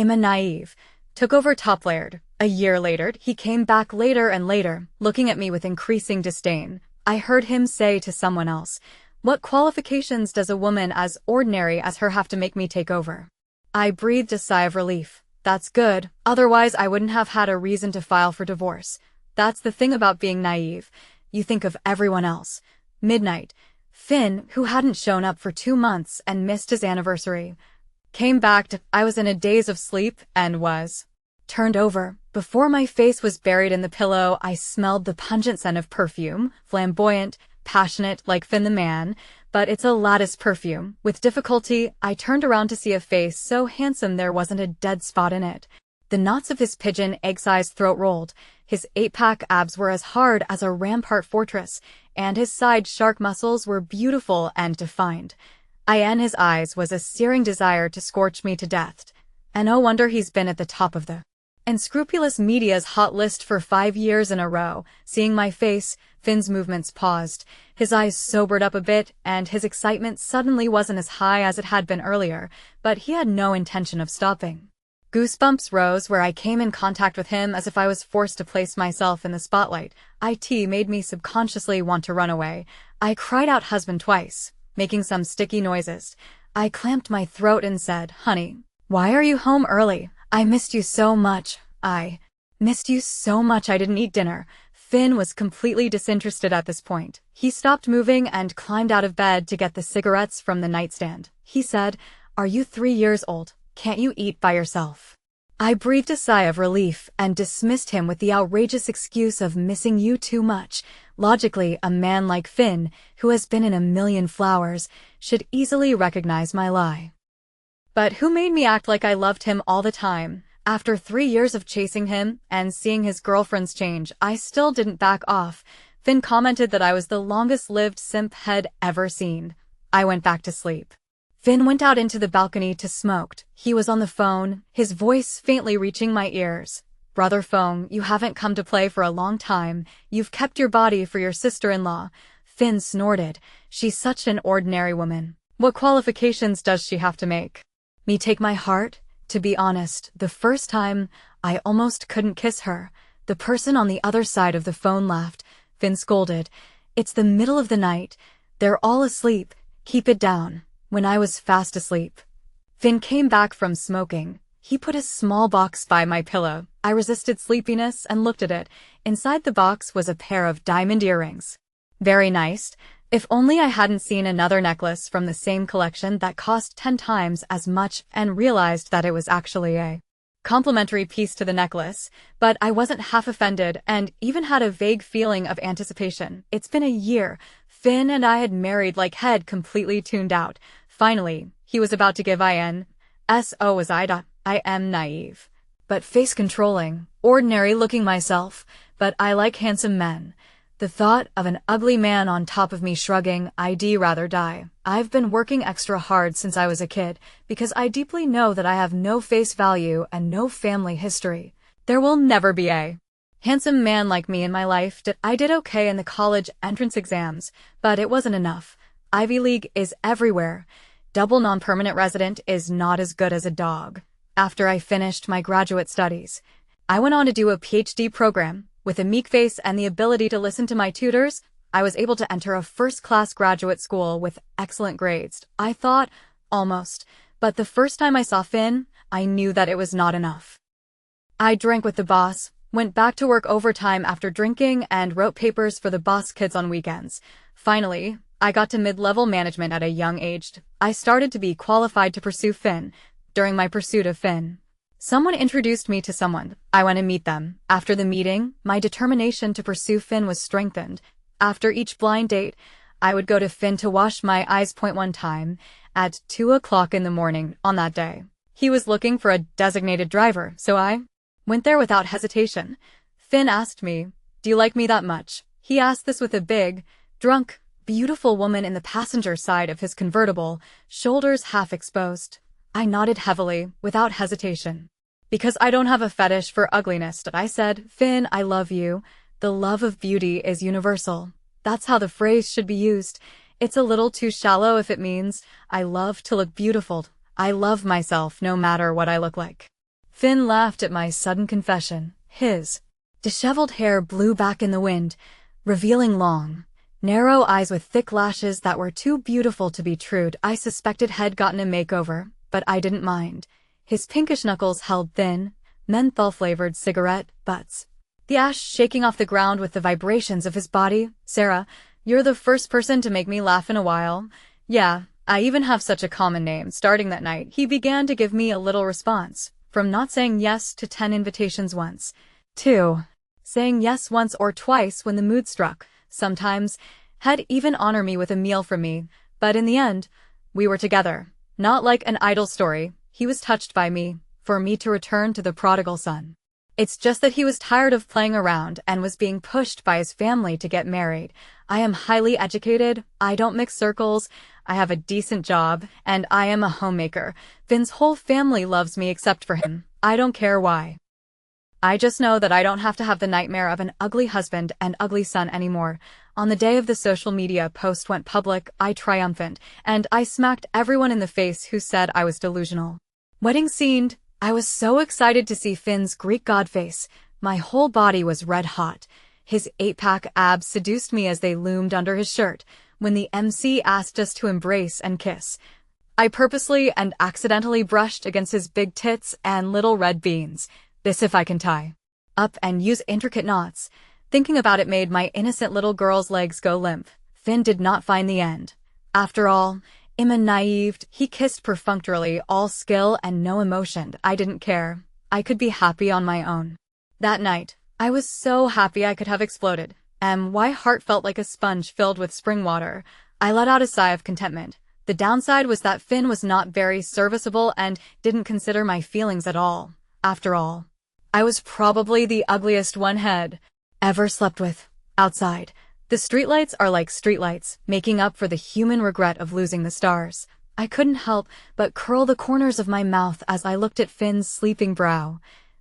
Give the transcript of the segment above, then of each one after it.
Emma naive. Took over top layered. A year later, he came back later and later, looking at me with increasing disdain. I heard him say to someone else, "What qualifications does a woman as ordinary as her have to make me take over?" I breathed a sigh of relief. That's good, otherwise I wouldn't have had a reason to file for divorce. That's the thing about being naive. You think of everyone else. Midnight. Finn, who hadn't shown up for 2 months and missed his anniversary, came back. I was in a daze of sleep and was turned over. Before my face was buried in the pillow, I smelled the pungent scent of perfume, flamboyant, passionate like Finn the man, but it's a lattice perfume. With difficulty, I turned around to see a face so handsome there wasn't a dead spot in it. The knots of his pigeon egg-sized throat rolled, his 8-pack abs were as hard as a rampart fortress, and his side shark muscles were beautiful and defined. In his eyes was a searing desire to scorch me to death. And no wonder he's been at the top of the unscrupulous media's hot list for 5 years in a row. Seeing my face, Finn's movements paused. His eyes sobered up a bit, and his excitement suddenly wasn't as high as it had been earlier, but he had no intention of stopping. Goosebumps rose where I came in contact with him as if I was forced to place myself in the spotlight. It made me subconsciously want to run away. I cried out husband twice, making some sticky noises. I clamped my throat and said, "Honey, why are you home early? I missed you so much. I missed you so much I didn't eat dinner." Finn was completely disinterested at this point. He stopped moving and climbed out of bed to get the cigarettes from the nightstand. He said, "Are you 3 years old? Can't you eat by yourself?" I breathed a sigh of relief and dismissed him with the outrageous excuse of missing you too much. Logically, a man like Finn, who has been in a million flowers, should easily recognize my lie. But who made me act like I loved him all the time? After 3 years of chasing him and seeing his girlfriends change, I still didn't back off. Finn commented that I was the longest-lived simp he'd ever seen. I went back to sleep. Finn went out into the balcony to smoke. He was on the phone, his voice faintly reaching my ears. "Brother Phone, you haven't come to play for a long time. You've kept your body for your sister-in-law." Finn snorted. "She's such an ordinary woman. What qualifications does she have to make me take my heart?" To be honest, the first time, I almost couldn't kiss her. The person on the other side of the phone laughed. Finn scolded, "It's the middle of the night. They're all asleep. Keep it down." When I was fast asleep, Finn came back from smoking. He put a small box by my pillow. I resisted sleepiness and looked at it. Inside the box was a pair of diamond earrings. Very nice. If only I hadn't seen another necklace from the same collection that cost 10 times as much and realized that it was actually a complimentary piece to the necklace, but I wasn't half offended and even had a vague feeling of anticipation. It's been a year. Finn and I had married like head completely tuned out. Finally, he was about to give INSO as I am naive, but face controlling, ordinary looking myself, but I like handsome men. The thought of an ugly man on top of me shrugging, "I'd rather die." I've been working extra hard since I was a kid, because I deeply know that I have no face value and no family history. There will never be a handsome man like me in my life. I did okay in the college entrance exams, but it wasn't enough. Ivy League is everywhere. Double non-permanent resident is not as good as a dog. After I finished my graduate studies, I went on to do a PhD program. With a meek face and the ability to listen to my tutors, I was able to enter a first-class graduate school with excellent grades. I thought, almost. But the first time I saw Finn, I knew that it was not enough. I drank with the boss, went back to work overtime after drinking, and wrote papers for the boss kids on weekends. Finally, I got to mid-level management at a young age. I started to be qualified to pursue Finn. During my pursuit of Finn, someone introduced me to someone. I went to meet them. After the meeting, my determination to pursue Finn was strengthened. After each blind date, I would go to Finn to wash my eyes. One time, at 2 o'clock in the morning on that day, he was looking for a designated driver, so I went there without hesitation. Finn asked me, "Do you like me that much?" He asked this with a big, drunk, beautiful woman in the passenger side of his convertible, shoulders half exposed. I nodded heavily, without hesitation. "Because I don't have a fetish for ugliness," I said. "Finn, I love you. The love of beauty is universal." That's how the phrase should be used. It's a little too shallow if it means I love to look beautiful. I love myself no matter what I look like. Finn laughed at my sudden confession. His disheveled hair blew back in the wind, revealing long, narrow eyes with thick lashes that were too beautiful to be true. I suspected he'd gotten a makeover, but I didn't mind. His pinkish knuckles held thin, menthol-flavored cigarette butts, the ash shaking off the ground with the vibrations of his body. Sarah, you're the first person to make me laugh in a while. Yeah, I even have such a common name. Starting that night, he began to give me a little response, from not saying yes to 10 invitations once, to saying yes once or twice when the mood struck. Sometimes, he'd even honor me with a meal from me, but in the end, we were together. Not like an idle story, he was touched by me, for me to return to the prodigal son. It's just that he was tired of playing around and was being pushed by his family to get married. I am highly educated, I don't mix circles, I have a decent job, and I am a homemaker. Finn's whole family loves me except for him. I don't care why. I just know that I don't have to have the nightmare of an ugly husband and ugly son anymore. On the day of the social media post went public, I triumphed, and I smacked everyone in the face who said I was delusional. Wedding scene. I was so excited to see Finn's Greek god face. My whole body was red hot. His 8-pack abs seduced me as they loomed under his shirt. When the MC asked us to embrace and kiss, I purposely and accidentally brushed against his big tits and little red beans. This if I can tie up and use intricate knots. Thinking about it made my innocent little girl's legs go limp. Finn did not find the end. After all, I'm a naive, he kissed perfunctorily, all skill and no emotion. I didn't care. I could be happy on my own. That night, I was so happy I could have exploded. My heart felt like a sponge filled with spring water. I let out a sigh of contentment. The downside was that Finn was not very serviceable and didn't consider my feelings at all. After all, I was probably the ugliest one he'd ever slept with. Outside, the streetlights are like streetlights, making up for the human regret of losing the stars. I couldn't help but curl the corners of my mouth as I looked at Finn's sleeping brow.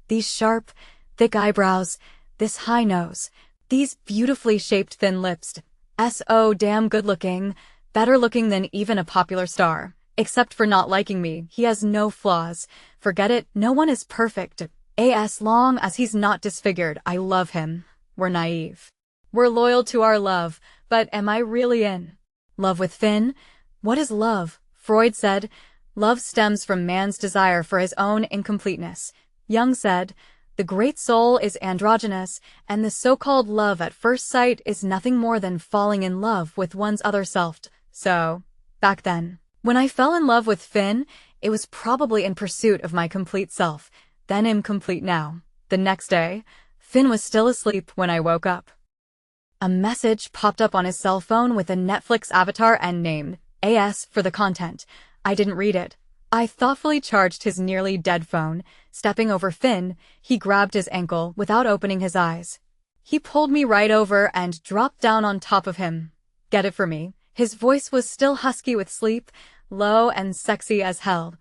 These sharp, thick eyebrows, this high nose, these beautifully shaped thin lips. So damn good looking, better looking than even a popular star. Except for not liking me, he has no flaws. Forget it, no one is perfect. As long as he's not disfigured, I love him. We're naive. We're loyal to our love, but am I really in love with Finn? What is love? Freud said, love stems from man's desire for his own incompleteness. Jung said, the great soul is androgynous, and the so-called love at first sight is nothing more than falling in love with one's other self. So, back then, when I fell in love with Finn, it was probably in pursuit of my complete self. Then I'm complete now. The next day, Finn was still asleep when I woke up. A message popped up on his cell phone with a Netflix avatar and named AS for the content. I didn't read it. I thoughtfully charged his nearly dead phone. Stepping over Finn, he grabbed his ankle without opening his eyes. He pulled me right over and dropped down on top of him. Get it for me. His voice was still husky with sleep, low and sexy as hell.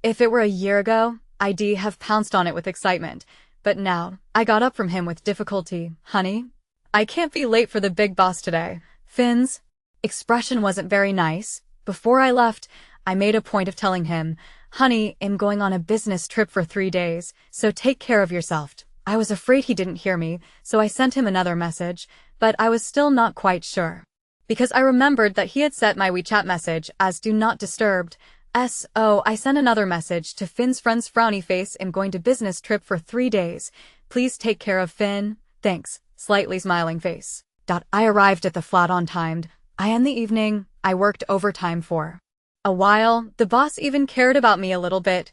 If it were a year ago, I'd have pounced on it with excitement. But now, I got up from him with difficulty. Honey? I can't be late for the big boss today. Finn's expression wasn't very nice. Before I left, I made a point of telling him, honey, I'm going on a business trip for 3 days, so take care of yourself. I was afraid he didn't hear me, so I sent him another message, but I was still not quite sure. Because I remembered that he had set my WeChat message as do not disturbed. So I sent another message to Finn's friend's frowny face. I'm going to business trip for 3 days. Please take care of Finn. Thanks. Slightly smiling face. I arrived at the flat on time. In the evening, I worked overtime for a while. The boss even cared about me a little bit.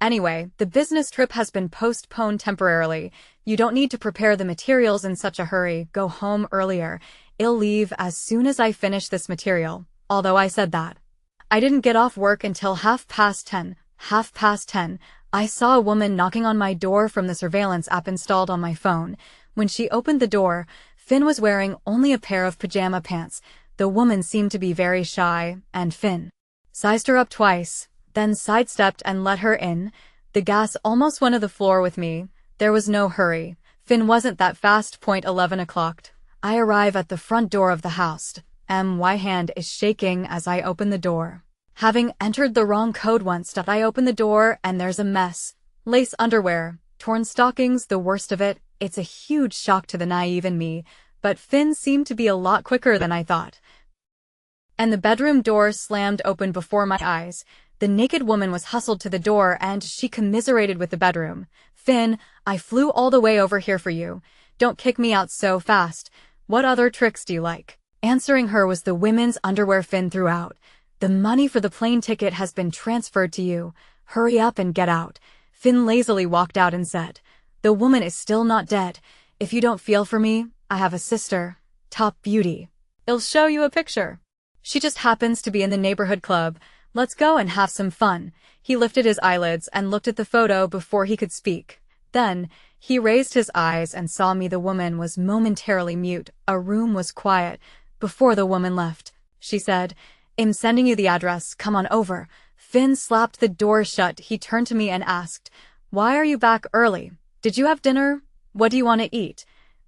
Anyway, the business trip has been postponed temporarily. You don't need to prepare the materials in such a hurry. Go home earlier. I'll leave as soon as I finish this material. Although I said that, I didn't get off work until 10:30. 10:30, I saw a woman knocking on my door from the surveillance app installed on my phone. When she opened the door, Finn was wearing only a pair of pajama pants. The woman seemed to be very shy, and Finn sized her up twice, then sidestepped and let her in. The gas almost went to the floor with me. There was no hurry. Finn wasn't that fast. 11 o'clock. I arrive at the front door of the house. My hand is shaking as I open the door. Having entered the wrong code once, I open the door and there's a mess. Lace underwear, torn stockings, the worst of it. It's a huge shock to the naive in me, but Finn seemed to be a lot quicker than I thought. And the bedroom door slammed open before my eyes. The naked woman was hustled to the door and she commiserated with the bedroom. Finn, I flew all the way over here for you. Don't kick me out so fast. What other tricks do you like? Answering her was the women's underwear Finn threw out. The money for the plane ticket has been transferred to you. Hurry up and get out. Finn lazily walked out and said, the woman is still not dead. If you don't feel for me, I have a sister. Top beauty. I'll show you a picture. She just happens to be in the neighborhood club. Let's go and have some fun. He lifted his eyelids and looked at the photo before he could speak. Then, he raised his eyes and saw me. The woman was momentarily mute. A room was quiet. Before the woman left, she said, I'm sending you the address. Come on over. Finn slapped the door shut. He turned to me and asked, why are you back early? Did you have dinner? What do you want to eat?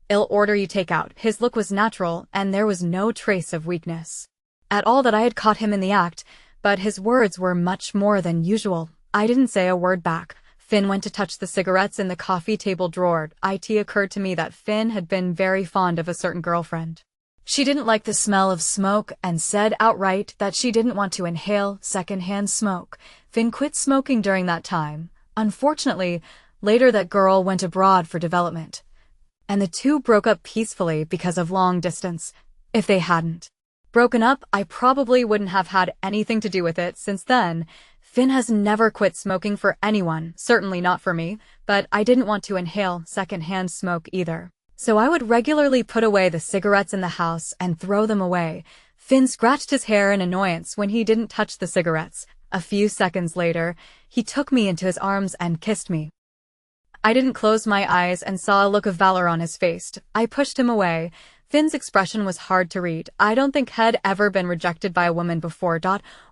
I'll order you takeout. His look was natural and there was no trace of weakness at all that I had caught him in the act, but his words were much more than usual. I didn't say a word back. Finn went to touch the cigarettes in the coffee table drawer. It occurred to me that Finn had been very fond of a certain girlfriend. She didn't like the smell of smoke and said outright that she didn't want to inhale secondhand smoke. Finn quit smoking during that time. Unfortunately, later that girl went abroad for development, and the two broke up peacefully because of long distance. If they hadn't broken up, I probably wouldn't have had anything to do with it since then. Finn has never quit smoking for anyone, certainly not for me, but I didn't want to inhale secondhand smoke either. So I would regularly put away the cigarettes in the house and throw them away. Finn scratched his hair in annoyance when he didn't touch the cigarettes. A few seconds later, he took me into his arms and kissed me. I didn't close my eyes and saw a look of valor on his face. I pushed him away. Finn's expression was hard to read. I don't think he'd ever been rejected by a woman before,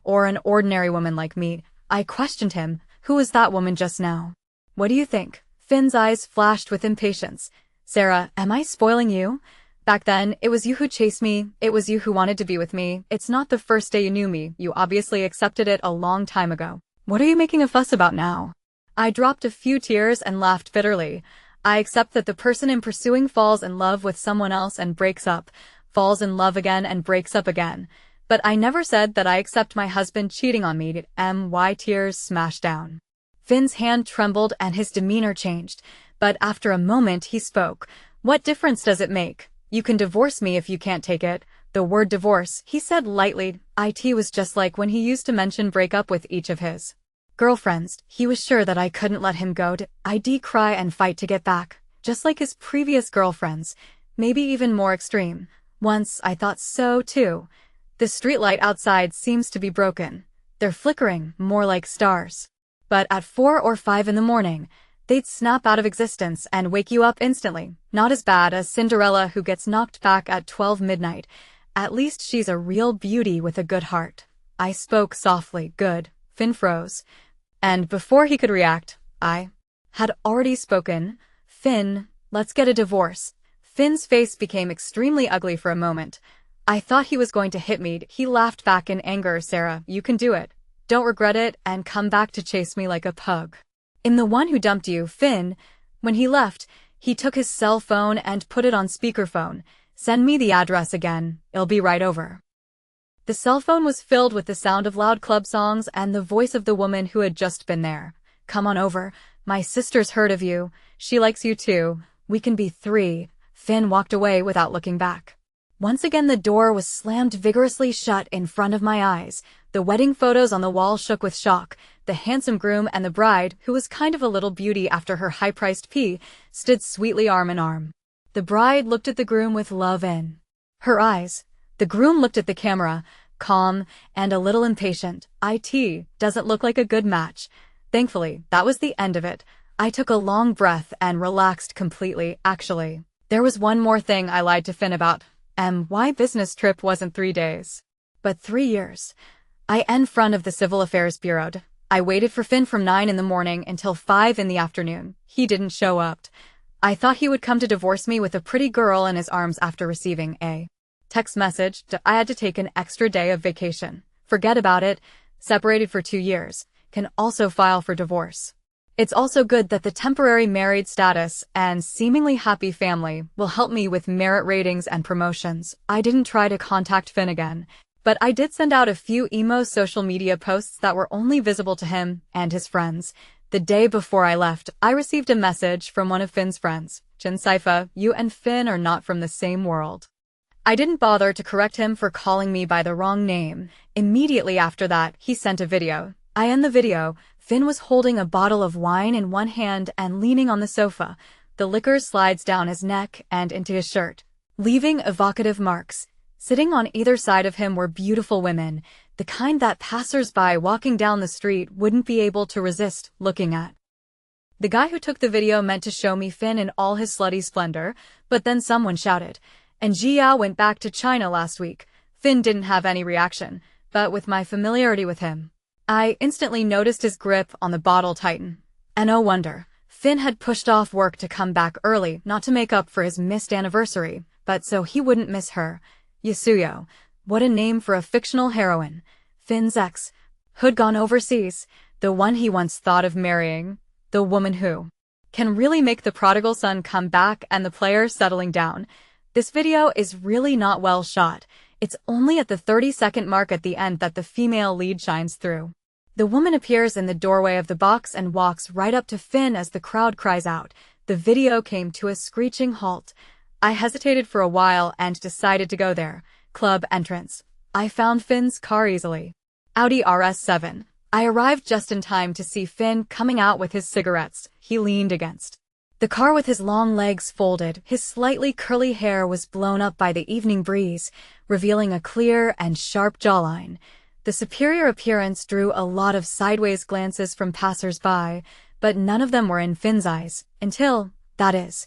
or an ordinary woman like me. I questioned him. Who was that woman just now? What do you think? Finn's eyes flashed with impatience. Sarah, am I spoiling you? Back then, it was you who chased me. It was you who wanted to be with me. It's not the first day you knew me. You obviously accepted it a long time ago. What are you making a fuss about now? I dropped a few tears and laughed bitterly. I accept that the person I'm pursuing falls in love with someone else and breaks up, falls in love again and breaks up again. But I never said that I accept my husband cheating on me. My tears smashed down. Finn's hand trembled and his demeanor changed, but after a moment he spoke. What difference does it make? You can divorce me if you can't take it. The word divorce, he said lightly. It was just like when he used to mention break up with each of his girlfriends. He was sure that I couldn't let him go. I'd cry and fight to get back, just like his previous girlfriends, maybe even more extreme. Once I thought so too. The streetlight outside seems to be broken. They're flickering, more like stars. But at 4 or 5 in the morning, they'd snap out of existence and wake you up instantly. Not as bad as Cinderella who gets knocked back at 12 midnight. At least she's a real beauty with a good heart. I spoke softly. Good. Finn froze. And before he could react, I had already spoken. Finn, let's get a divorce. Finn's face became extremely ugly for a moment. I thought he was going to hit me. He laughed back in anger. Sarah, you can do it. Don't regret it and come back to chase me like a pug. I'm the one who dumped you, Finn. When he left, he took his cell phone and put it on speakerphone. Send me the address again. I'll be right over. The cell phone was filled with the sound of loud club songs and the voice of the woman who had just been there. Come on over. My sister's heard of you. She likes you too. We can be 3. Finn walked away without looking back. Once again the door was slammed vigorously shut in front of my eyes. The wedding photos on the wall shook with shock. The handsome groom and the bride, who was kind of a little beauty after her high-priced pee, stood sweetly arm in arm. The bride looked at the groom with love in her eyes. The groom looked at the camera, calm and a little impatient. It doesn't look like a good match. Thankfully, that was the end of it. I took a long breath and relaxed completely. Actually, there was one more thing I lied to Finn about. My business trip wasn't 3 days, but 3 years. I in front of the Civil Affairs Bureau. I waited for Finn from 9 in the morning until 5 in the afternoon. He didn't show up. I thought he would come to divorce me with a pretty girl in his arms after receiving a text message. I had to take an extra day of vacation. Forget about it. Separated for 2 years. Can also file for divorce. It's also good that the temporary married status and seemingly happy family will help me with merit ratings and promotions. I didn't try to contact Finn again, but I did send out a few emo social media posts that were only visible to him and his friends. The day before I left, I received a message from one of Finn's friends. Jin Saifa, you and Finn are not from the same world. I didn't bother to correct him for calling me by the wrong name. Immediately after that, he sent a video. I end the video. Finn was holding a bottle of wine in one hand and leaning on the sofa. The liquor slides down his neck and into his shirt, leaving evocative marks. Sitting on either side of him were beautiful women, the kind that passers-by walking down the street wouldn't be able to resist looking at. The guy who took the video meant to show me Finn in all his slutty splendor, but then someone shouted, "And Jiao went back to China last week." Finn didn't have any reaction, but with my familiarity with him, I instantly noticed his grip on the bottle tighten. And no wonder. Finn had pushed off work to come back early, not to make up for his missed anniversary, but so he wouldn't miss her. Yasuyo. What a name for a fictional heroine. Finn's ex. Who'd gone overseas. The one he once thought of marrying. The woman who can really make the prodigal son come back and the player settling down. This video is really not well shot. It's only at the 30-second mark at the end that the female lead shines through. The woman appears in the doorway of the box and walks right up to Finn as the crowd cries out. The video came to a screeching halt. I hesitated for a while and decided to go there. Club entrance. I found Finn's car easily. Audi RS7. I arrived just in time to see Finn coming out with his cigarettes. He leaned against the car with his long legs folded. His slightly curly hair was blown up by the evening breeze, revealing a clear and sharp jawline. The superior appearance drew a lot of sideways glances from passers-by, but none of them were in Finn's eyes, until, that is,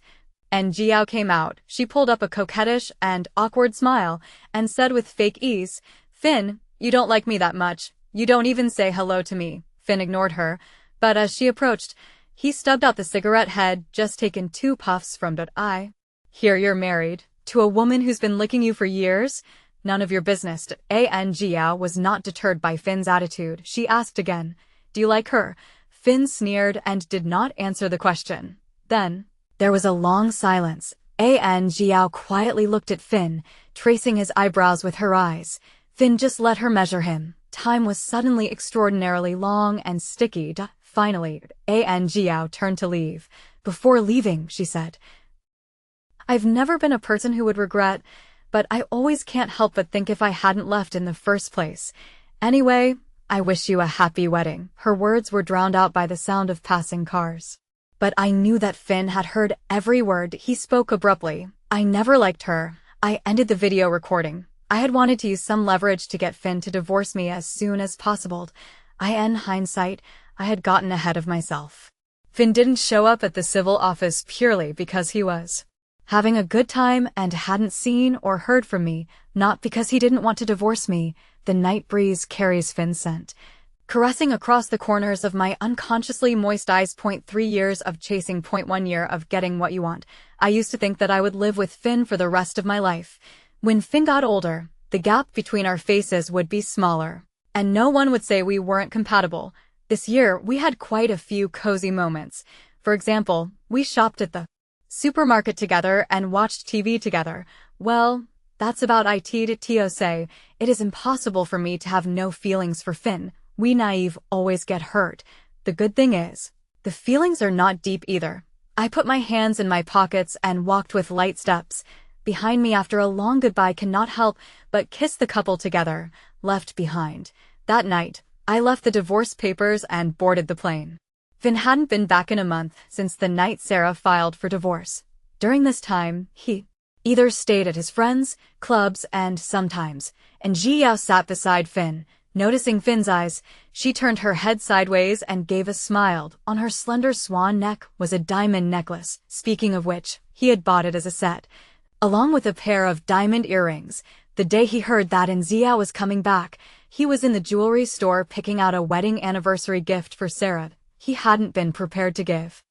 and Jiao came out. She pulled up a coquettish and awkward smile, and said with fake ease, "Finn, you don't like me that much. You don't even say hello to me." Finn ignored her, but as she approached, he stubbed out the cigarette head, just taken 2 puffs from "I hear you're married to a woman who's been licking you for years? None of your business." And Jiao was not deterred by Finn's attitude. She asked again, "Do you like her?" Finn sneered and did not answer the question. Then there was a long silence. And Jiao quietly looked at Finn, tracing his eyebrows with her eyes. Finn just let her measure him. Time was suddenly extraordinarily long and sticky. Finally, and Jiao turned to leave. Before leaving, she said, "I've never been a person who would regret, but I always can't help but think if I hadn't left in the first place. Anyway, I wish you a happy wedding." Her words were drowned out by the sound of passing cars. But I knew that Finn had heard every word. He spoke abruptly. "I never liked her." I ended the video recording. I had wanted to use some leverage to get Finn to divorce me as soon as possible. In hindsight, I had gotten ahead of myself. Finn didn't show up at the civil office purely because he was having a good time and hadn't seen or heard from me, not because he didn't want to divorce me. The night breeze carries Finn's scent, caressing across the corners of my unconsciously moist eyes. 3 years of chasing. 1 year of getting what you want. I used to think that I would live with Finn for the rest of my life. When Finn got older, the gap between our faces would be smaller, and no one would say we weren't compatible. This year, we had quite a few cozy moments. For example, we shopped at the supermarket together and watched TV together. Well, that's about it. To say, it is impossible for me to have no feelings for Finn. We naive always get hurt. The good thing is, the feelings are not deep either. I put my hands in my pockets and walked with light steps behind me after a long goodbye. Cannot help but kiss the couple together, left behind. That night, I left the divorce papers and boarded the plane. Finn hadn't been back in a month since the night Sarah filed for divorce. During this time, he either stayed at his friends, clubs, and sometimes, and Jiao sat beside Finn. Noticing Finn's eyes, she turned her head sideways and gave a smile. On her slender swan neck was a diamond necklace, speaking of which, he had bought it as a set, along with a pair of diamond earrings. The day he heard that Jiao was coming back, he was in the jewelry store picking out a wedding anniversary gift for Sarah he hadn't been prepared to give.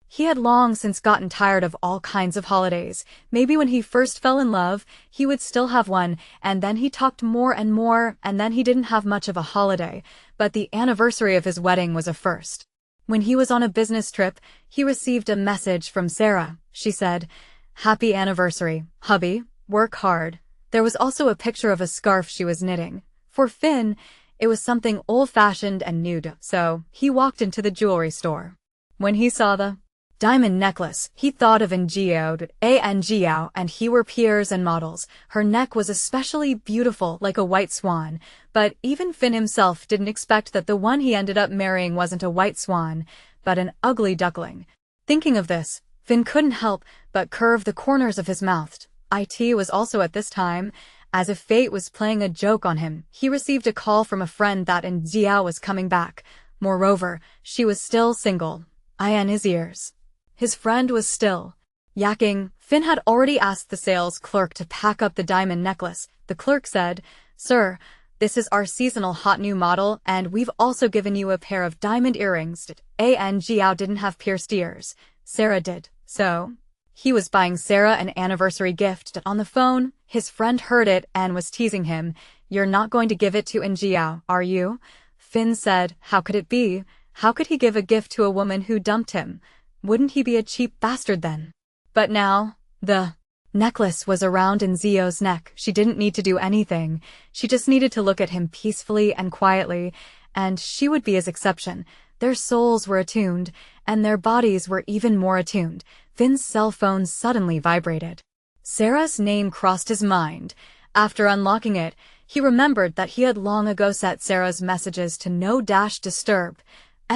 He had long since gotten tired of all kinds of holidays. Maybe when he first fell in love, he would still have one, and then he talked more and more, and then he didn't have much of a holiday, but the anniversary of his wedding was a first. When he was on a business trip, he received a message from Sarah. She said, "Happy anniversary, hubby, work hard." There was also a picture of a scarf she was knitting. For Finn, it was something old-fashioned and nude, so he walked into the jewelry store. When he saw the diamond necklace, he thought of Angiao and he were peers and models. Her neck was especially beautiful, like a white swan, but even Finn himself didn't expect that the one he ended up marrying wasn't a white swan, but an ugly duckling. Thinking of this, Finn couldn't help but curve the corners of his mouth. It was also at this time, as if fate was playing a joke on him, he received a call from a friend that Angiao was coming back. Moreover, she was still single. In his ears. His friend was still yakking. Finn had already asked the sales clerk to pack up the diamond necklace. The clerk said, "Sir, this is our seasonal hot new model, and we've also given you a pair of diamond earrings." Angiao didn't have pierced ears. Sarah did, so he was buying Sarah an anniversary gift. On the phone, his friend heard it and was teasing him. "You're not going to give it to Angiao, are you?" Finn said, "How could it be? How could he give a gift to a woman who dumped him? Wouldn't he be a cheap bastard then?" But now, the necklace was around Angiao's neck. She didn't need to do anything. She just needed to look at him peacefully and quietly, and she would be his exception. Their souls were attuned, and their bodies were even more attuned. Finn's cell phone suddenly vibrated. Sarah's name crossed his mind. After unlocking it, he remembered that he had long ago set Sarah's messages to no-disturb.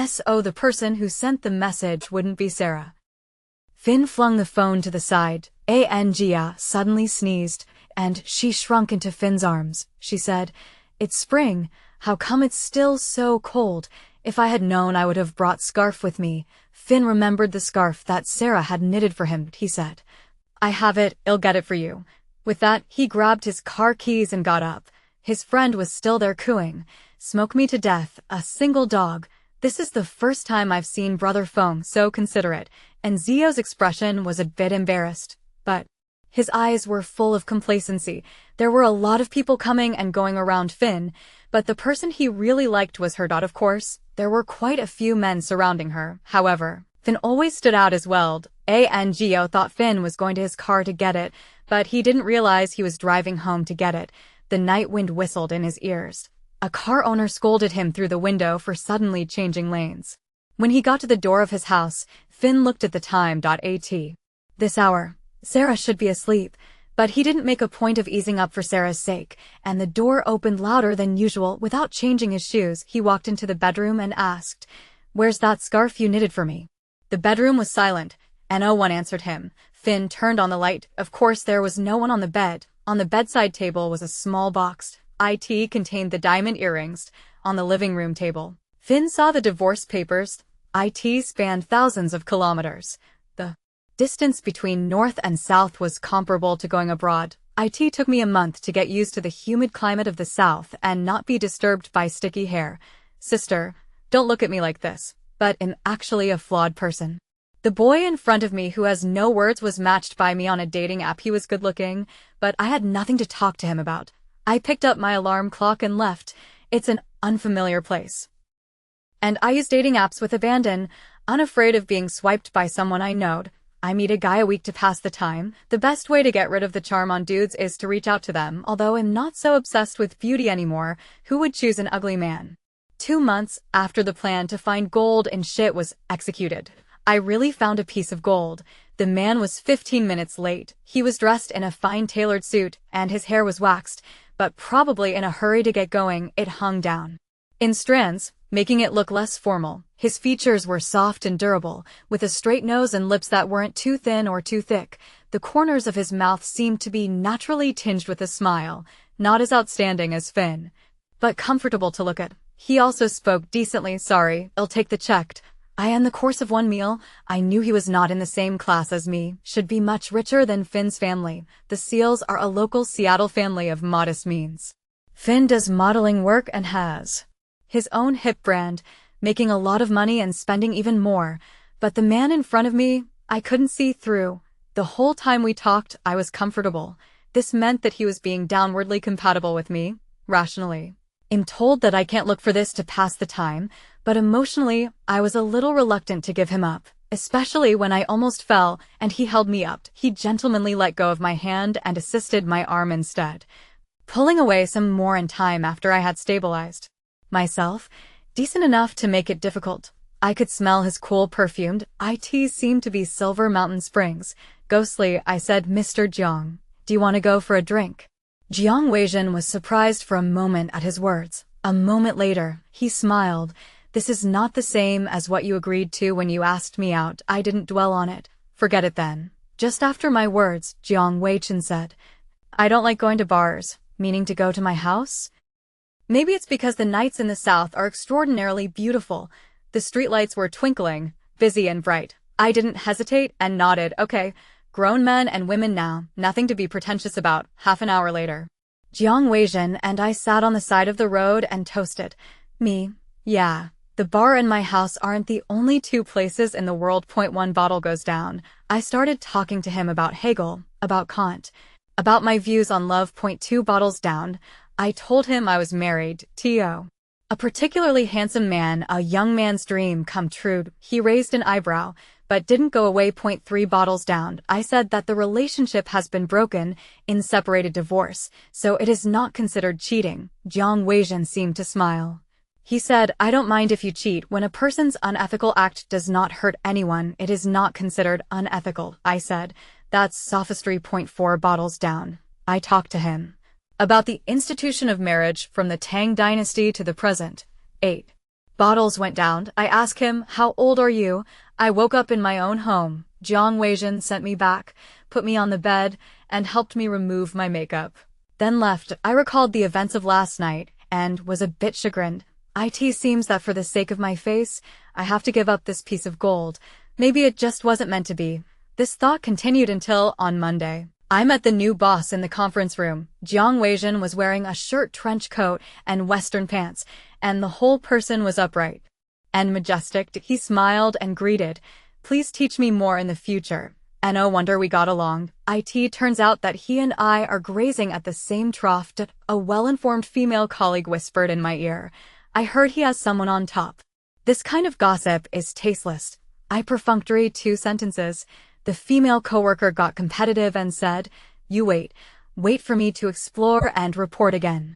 So the person who sent the message wouldn't be Sarah. Finn flung the phone to the side. Angia suddenly sneezed, and she shrunk into Finn's arms. She said, "It's spring. How come it's still so cold? If I had known, I would have brought scarf with me." Finn remembered the scarf that Sarah had knitted for him. He said, "I have it, I'll get it for you." With that, he grabbed his car keys and got up. His friend was still there cooing, "Smoke me to death, a single dog." This is the first time I've seen Brother Feng so considerate, and Zio's expression was a bit embarrassed, but his eyes were full of complacency. There were a lot of people coming and going around Finn, but the person he really liked was her. Of course, there were quite a few men surrounding her. However, Finn always stood out as well. Angio thought Finn was going to his car to get it, but he didn't realize he was driving home to get it. The night wind whistled in his ears. A car owner scolded him through the window for suddenly changing lanes. When he got to the door of his house, Finn looked at the time. This hour, Sarah should be asleep, but he didn't make a point of easing up for Sarah's sake, and the door opened louder than usual. Without changing his shoes, he walked into the bedroom and asked, "Where's that scarf you knitted for me?" The bedroom was silent, and no one answered him. Finn turned on the light. Of course, there was no one on the bed. On the bedside table was a small box. It contained the diamond earrings. On the living room table, Finn saw the divorce papers. It spanned thousands of kilometers. The distance between north and south was comparable to going abroad. It took me a month to get used to the humid climate of the south and not be disturbed by sticky hair. Sister, don't look at me like this, but I'm actually a flawed person. The boy in front of me who has no words was matched by me on a dating app. He was good looking, but I had nothing to talk to him about. I picked up my alarm clock and left. It's an unfamiliar place. And I use dating apps with abandon, unafraid of being swiped by someone I knowed. I meet a guy a week to pass the time. The best way to get rid of the charm on dudes is to reach out to them, although I'm not so obsessed with beauty anymore. Who would choose an ugly man? 2 months after the plan to find gold and shit was executed, I really found a piece of gold. The man was 15 minutes late. He was dressed in a fine tailored suit, and his hair was waxed, but probably in a hurry to get going. It hung down in strands, making it look less formal. His features were soft and durable, with a straight nose and lips that weren't too thin or too thick. The corners of his mouth seemed to be naturally tinged with a smile, not as outstanding as Finn, but comfortable to look at. He also spoke decently. "Sorry, I'll take the check." In the course of one meal, I knew he was not in the same class as me, should be much richer than Finn's family. The Seals are a local Seattle family of modest means. Finn does modeling work and has his own hip brand, making a lot of money and spending even more. But the man in front of me, I couldn't see through. The whole time we talked, I was comfortable. This meant that he was being downwardly compatible with me, rationally. I'm told that I can't look for this to pass the time, but emotionally, I was a little reluctant to give him up, especially when I almost fell and he held me up. He gentlemanly let go of my hand and assisted my arm instead, pulling away some more in time after I had stabilized myself, decent enough to make it difficult. I could smell his cool perfumed it seemed to be Silver Mountain Springs. Ghostly, I said, "Mr. Jiang, do you want to go for a drink?" Jiang Weijin was surprised for a moment at his words. A moment later, he smiled. "This is not the same as what you agreed to when you asked me out. I didn't dwell on it. Forget it then." Just after my words, Jiang Weijin said, "I don't like going to bars," meaning to go to my house? Maybe it's because the nights in the south are extraordinarily beautiful. The streetlights were twinkling, busy and bright. I didn't hesitate and nodded. "Okay, grown men and women now, nothing to be pretentious about." Half an hour later, Jiang Weijin and I sat on the side of the road and toasted. Me, yeah, the bar and my house aren't the only two places in the world. One bottle goes down. I started talking to him about Hegel, about Kant, about my views on love. Two bottles down, I told him I was married to a particularly handsome man, a young man's dream come true. He raised an eyebrow, but didn't go away. Three bottles down, I said that the relationship has been broken in separated divorce, so it is not considered cheating. Jiang Weijin seemed to smile. He said, "I don't mind if you cheat. When a person's unethical act does not hurt anyone, it is not considered unethical." I said, "That's sophistry." Four bottles down, I talked to him about the institution of marriage from the Tang dynasty to the present. 8 bottles went down. I asked him, "How old are you?" "I woke up in my own home." Jiang Weijin sent me back, put me on the bed, and helped me remove my makeup, then left. I recalled the events of last night and was a bit chagrined. It seems that for the sake of my face, I have to give up this piece of gold. Maybe it just wasn't meant to be. This thought continued until, on Monday, I met the new boss in the conference room. Jiang Weijin was wearing a shirt, trench coat, and western pants, and the whole person was upright and majestic. He smiled and greeted, "Please teach me more in the future." And no wonder we got along. It turns out that he and I are grazing at the same trough. A well-informed female colleague whispered in my ear, "I heard he has someone on top." This kind of gossip is tasteless. I perfunctory 2 sentences. The female coworker got competitive and said, "You wait for me to explore and report again."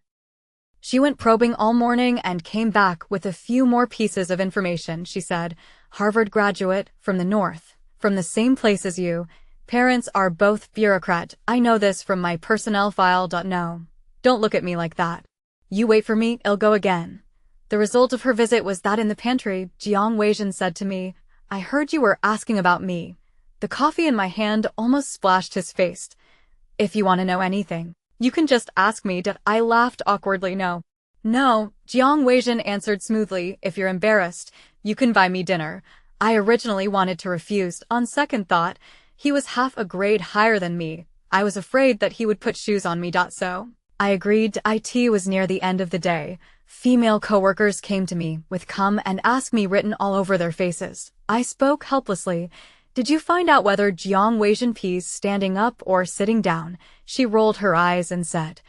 She went probing all morning and came back with a few more pieces of information. She said, "Harvard graduate, from the north, from the same place as you. Parents are both bureaucrat. I know this from my personnel file. No, don't look at me like that. You wait for me, I'll go again." The result of her visit was that in the pantry, Jiang Weijin said to me, "I heard you were asking about me." The coffee in my hand almost splashed his face. "If you want to know anything, you can just ask me." I laughed awkwardly. No, Jiang Weijin answered smoothly, "If you're embarrassed, you can buy me dinner." I originally wanted to refuse. On second thought, he was half a grade higher than me. I was afraid that he would put shoes on me. So I agreed. It was near the end of the day. Female coworkers came to me with "come" and "ask me" written all over their faces. I spoke helplessly. "Did you find out whether Jiang Weijin pees standing up or sitting down?" She rolled her eyes and said,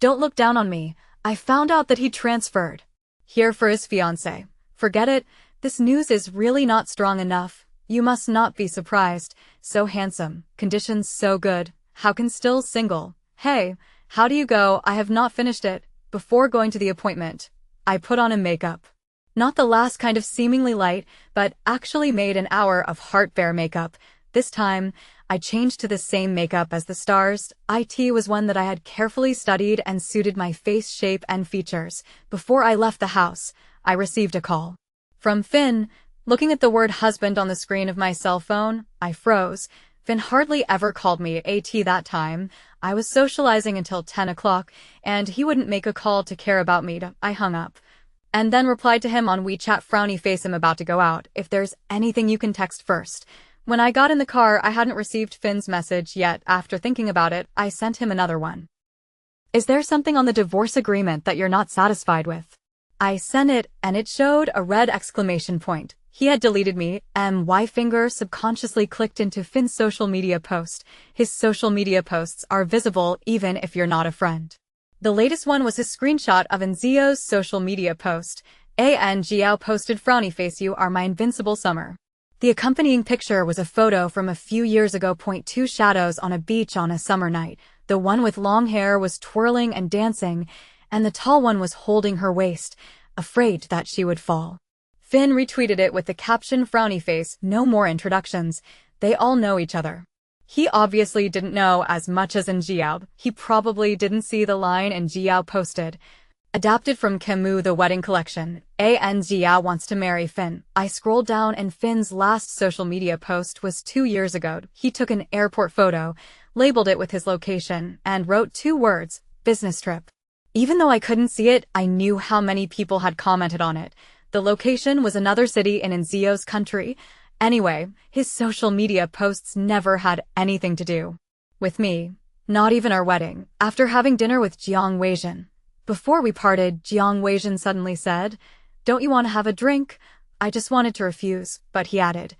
"Don't look down on me. I found out that he transferred here for his fiancée." Forget it. This news is really not strong enough. You must not be surprised. So handsome, conditions so good. How can still single? "Hey, how do you go?" "I have not finished it." Before going to the appointment, I put on a makeup. Not the last kind of seemingly light, but actually made an hour of heart-bare makeup. This time, I changed to the same makeup as the stars. It was one that I had carefully studied and suited my face shape and features. Before I left the house, I received a call from Finn. Looking at the word husband on the screen of my cell phone, I froze. Finn hardly ever called me that time. I was socializing until 10 o'clock, and he wouldn't make a call to care about me. I hung up and then replied to him on WeChat, "Frowny face, I'm about to go out. If there's anything you can text first." When I got in the car, I hadn't received Finn's message yet. After thinking about it, I sent him another one. "Is there something on the divorce agreement that you're not satisfied with?" I sent it, and it showed a red exclamation point. He had deleted me. My finger subconsciously clicked into Finn's social media post. His social media posts are visible even if you're not a friend. The latest one was a screenshot of Enzio's social media post. And Jiao posted frowny face, you are my invincible summer. The accompanying picture was a photo from a few years ago. Two shadows on a beach on a summer night. The one with long hair was twirling and dancing, and the tall one was holding her waist, afraid that she would fall. Finn retweeted it with the caption frowny face, no more introductions. They all know each other. He obviously didn't know as much as in Jiao. He probably didn't see the line in Jiao posted. Adapted from Camus' The Wedding Collection, and Jiao wants to marry Finn. I scrolled down and Finn's last social media post was 2 years ago. He took an airport photo, labeled it with his location, and wrote 2 words, business trip. Even though I couldn't see it, I knew how many people had commented on it. The location was another city in Enzio's country. Anyway, his social media posts never had anything to do with me. Not even our wedding. After having dinner with Jiang Weijin. Before we parted, Jiang Weijin suddenly said, "Don't you want to have a drink?" I just wanted to refuse, but he added,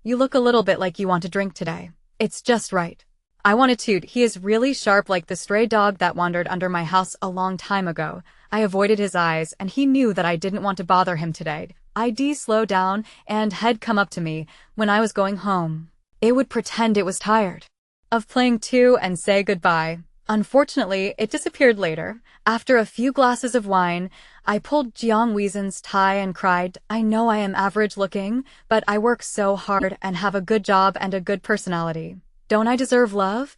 "You look a little bit like you want to drink today. It's just right." I want to toot. He is really sharp, like the stray dog that wandered under my house a long time ago. I avoided his eyes, and he knew that I didn't want to bother him today. I'd slow down, and he'd come up to me when I was going home. It would pretend it was tired of playing too and say goodbye. Unfortunately, it disappeared later. After a few glasses of wine, I pulled Jiang Weijin's tie and cried, "I know I am average looking, but I work so hard and have a good job and a good personality. Don't I deserve love?"